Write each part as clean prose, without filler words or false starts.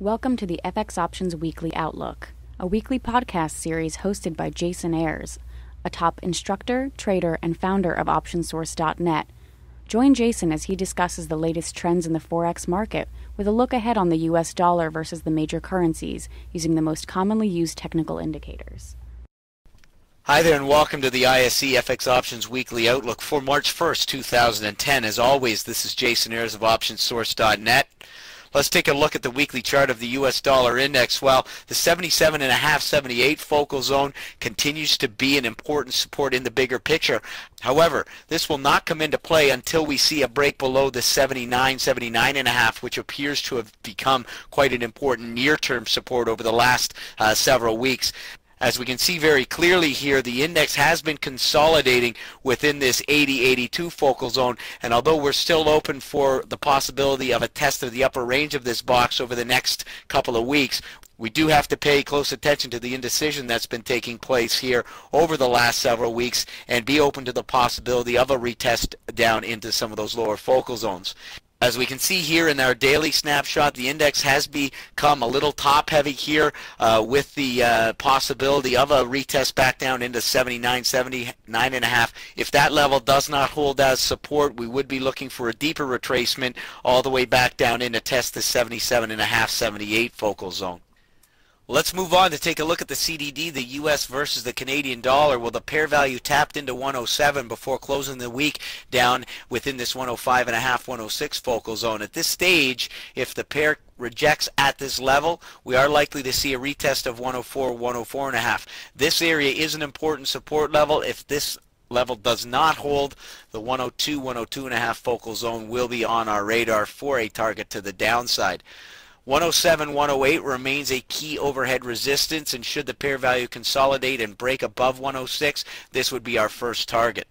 Welcome to the FX Options Weekly Outlook, a weekly podcast series hosted by Jason Ayres, a top instructor, trader, and founder of OptionSource.net. Join Jason as he discusses the latest trends in the Forex market with a look ahead on the US dollar versus the major currencies using the most commonly used technical indicators. Hi there and welcome to the ISE FX Options Weekly Outlook for March 1st, 2010. As always, this is Jason Ayres of OptionSource.net. Let's take a look at the weekly chart of the US dollar index. Well, the 77.5-78 focal zone continues to be an important support in the bigger picture. However, this will not come into play until we see a break below the 79.5, which appears to have become quite an important near-term support over the last several weeks. As we can see very clearly here, the index has been consolidating within this 80-82 focal zone, and although we're still open for the possibility of a test of the upper range of this box over the next couple of weeks, we do have to pay close attention to the indecision that's been taking place here over the last several weeks and be open to the possibility of a retest down into some of those lower focal zones. As we can see here in our daily snapshot, the index has become a little top-heavy here with the possibility of a retest back down into 79, 79.5. If that level does not hold as support, we would be looking for a deeper retracement all the way back down in to test the 77.5, 78 focal zone. Let's move on to take a look at the CDD, the US versus the Canadian dollar. Well, the pair value tapped into 107 before closing the week down within this 105.5, 106 focal zone. At this stage, if the pair rejects at this level, we are likely to see a retest of 104, 104.5. This area is an important support level. If this level does not hold, the 102, 102.5 focal zone will be on our radar for a target to the downside. 107, 108 remains a key overhead resistance, and should the pair value consolidate and break above 106, this would be our first target.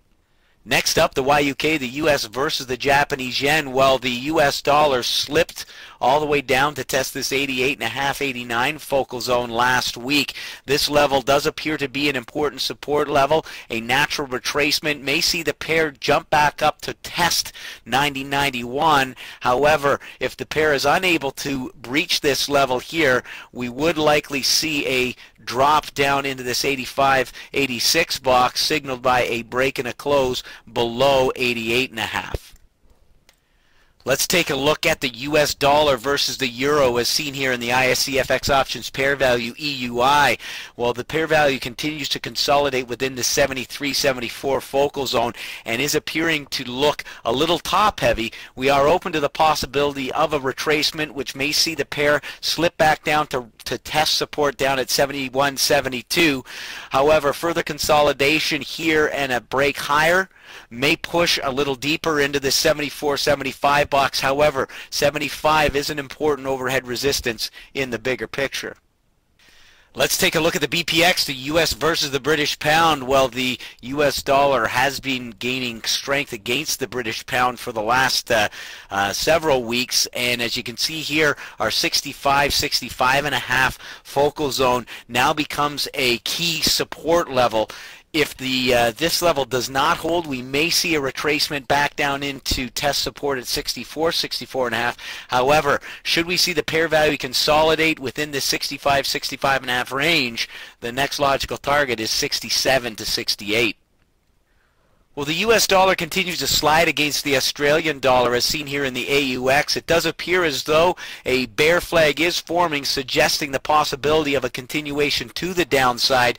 Next up, the YUK, the US versus the Japanese yen. Well, the US dollar slipped all the way down to test this 88.5, 89 focal zone last week. This level does appear to be an important support level. A natural retracement may see the pair jump back up to test 90.91. However, if the pair is unable to breach this level here, we would likely see a drop down into this 85, 86 box signaled by a break and a close below 88.5. Let's take a look at the US dollar versus the euro as seen here in the ISE FX options pair value EUI. Well, the pair value continues to consolidate within the 73-74 focal zone and is appearing to look a little top heavy. We are open to the possibility of a retracement, which may see the pair slip back down to test support down at 71.72. However, further consolidation here and a break higher may push a little deeper into the 74-75 box. However, 75 is an important overhead resistance in the bigger picture. Let's take a look at the BPX, the US versus the British pound. Well, the US dollar has been gaining strength against the British pound for the last several weeks, and as you can see here, our 65, 65.5 focal zone now becomes a key support level. If this level does not hold, we may see a retracement back down into test support at 64, 64.5. However, should we see the pair value consolidate within the 65, 65.5 range, the next logical target is 67 to 68. Well, the US dollar continues to slide against the Australian dollar as seen here in the AUX. It does appear as though a bear flag is forming, suggesting the possibility of a continuation to the downside.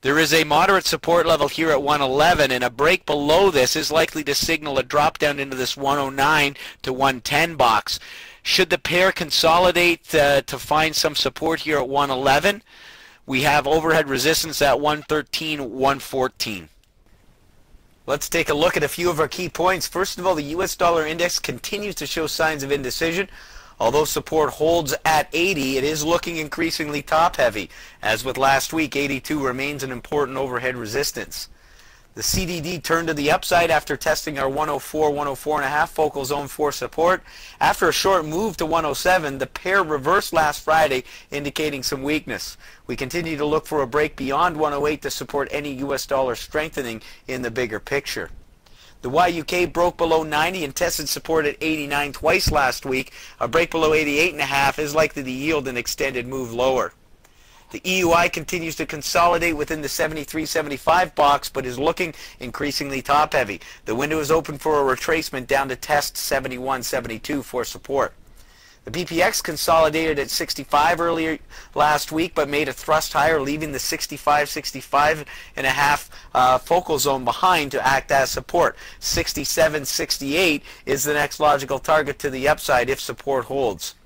There is a moderate support level here at 111, and a break below this is likely to signal a drop down into this 109 to 110 box. Should the pair consolidate to find some support here at 111, we have overhead resistance at 113, 114. Let's take a look at a few of our key points. First of all, the US dollar index continues to show signs of indecision. Although support holds at 80, it is looking increasingly top-heavy. As with last week, 82 remains an important overhead resistance. The CDD turned to the upside after testing our 104, 104.5 focal zone for support. After a short move to 107, the pair reversed last Friday, indicating some weakness. We continue to look for a break beyond 108 to support any US dollar strengthening in the bigger picture. The YUK broke below 90 and tested support at 89 twice last week. A break below 88.5 is likely to yield an extended move lower. The EUI continues to consolidate within the 73-75 box, but is looking increasingly top-heavy. The window is open for a retracement down to test 71.72 for support. The BPX consolidated at 65 earlier last week, but made a thrust higher, leaving the 65.5 focal zone behind to act as support. 67.68 is the next logical target to the upside if support holds.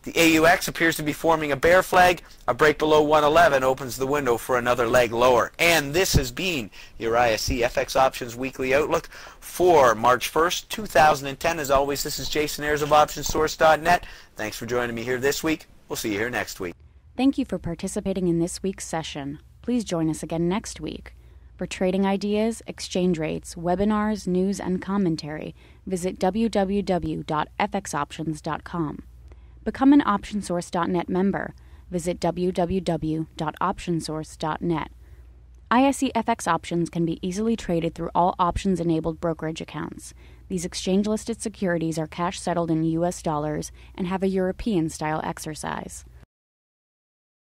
The AUX appears to be forming a bear flag. A break below 111 opens the window for another leg lower. And this has been your ISE FX Options Weekly Outlook for March 1st, 2010. As always, this is Jason Ayres of OptionsSource.net. Thanks for joining me here this week. We'll see you here next week. Thank you for participating in this week's session. Please join us again next week. For trading ideas, exchange rates, webinars, news, and commentary, visit www.fxoptions.com. Become an OptionSource.net member. Visit www.optionsource.net. ISE FX options can be easily traded through all options-enabled brokerage accounts. These exchange-listed securities are cash-settled in U.S. dollars and have a European-style exercise.